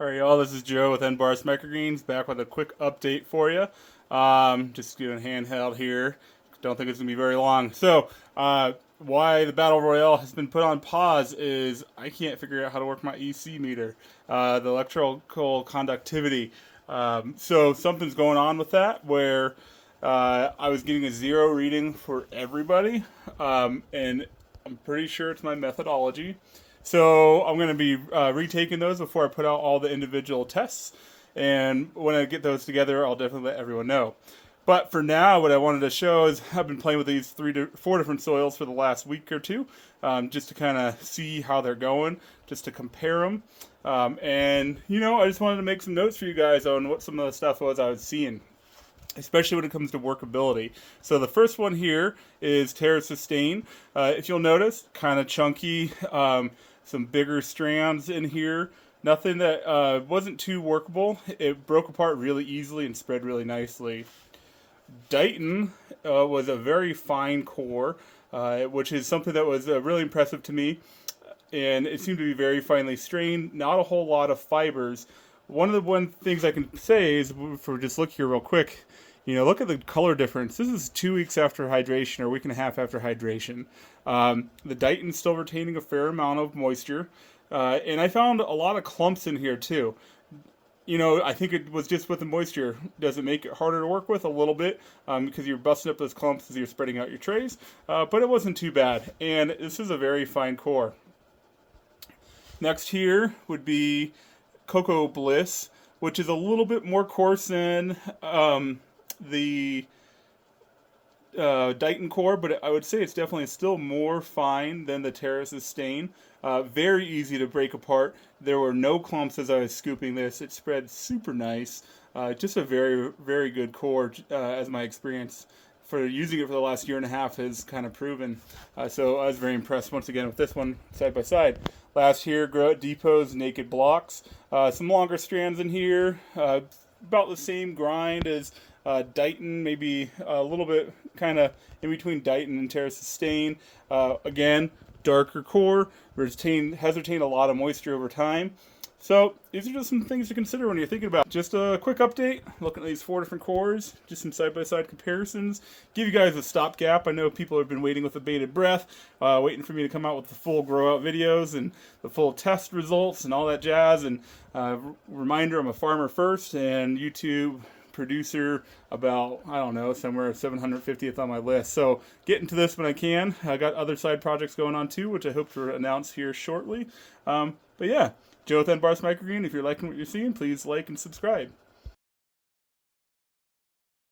Alright, y'all, this is Joe with N-Bars Microgreens, back with a quick update for you. Just doing handheld here. Don't think it's going to be very long. So, why the Battle Royale has been put on pause is I can't figure out how to work my EC meter, the electrical conductivity. So something's going on with that where I was getting a 0 reading for everybody, and I'm pretty sure it's my methodology. So I'm going to be retaking those before I put out all the individual tests. And when I get those together, I'll definitely let everyone know. But for now, what I wanted to show is I've been playing with these 4 different soils for the last week or two, just to kind of see how they're going, just to compare them. And, I just wanted to make some notes for you guys on what some of the stuff was I was seeing, especially when it comes to workability. So the first one here is Terra Sustain. If you'll notice, kind of chunky, some bigger strands in here. Nothing that wasn't too workable. It broke apart really easily and spread really nicely. Dighton was a very fine core, which is something that was really impressive to me. And it seemed to be very finely strained. Not a whole lot of fibers. One of the things I can say is, if we just look here real quick, look at the color difference. This is 2 weeks after hydration, or a week and a half after hydration. The Dighton's still retaining a fair amount of moisture. And I found a lot of clumps in here too. I think it was just with the moisture. Does it make it harder to work with? A little bit, because you're busting up those clumps as you're spreading out your trays. But it wasn't too bad. And this is a very fine core. Next here would be Coco Bliss, which is a little bit more coarse than the Dighton core, but I would say it's definitely still more fine than the Terra Sustain. Very easy to break apart. There were no clumps as I was scooping this. It spread super nice. Just a very, very good core, as my experience for using it for the last year and a half has kind of proven. So I was very impressed once again with this one side by side. Last here, Grow It Depot's Naked Blocks. Some longer strands in here. About the same grind as Dighton, maybe a little bit kind of in between Dighton and Terra Sustain. Again, darker core, has retained a lot of moisture over time. So these are just some things to consider when you're thinking about. Just a quick update, looking at these 4 different cores, just some side-by-side comparisons. Give you guys a stopgap. I know people have been waiting with bated breath, waiting for me to come out with the full grow-out videos and the full test results and all that jazz. And reminder, I'm a farmer first and YouTube producer about, I don't know, somewhere 750th on my list. So get into this when I can. I got other side projects going on too, which I hope to announce here shortly. But yeah, Joe with N-Bars Microgreen. If you're liking what you're seeing, please like and subscribe.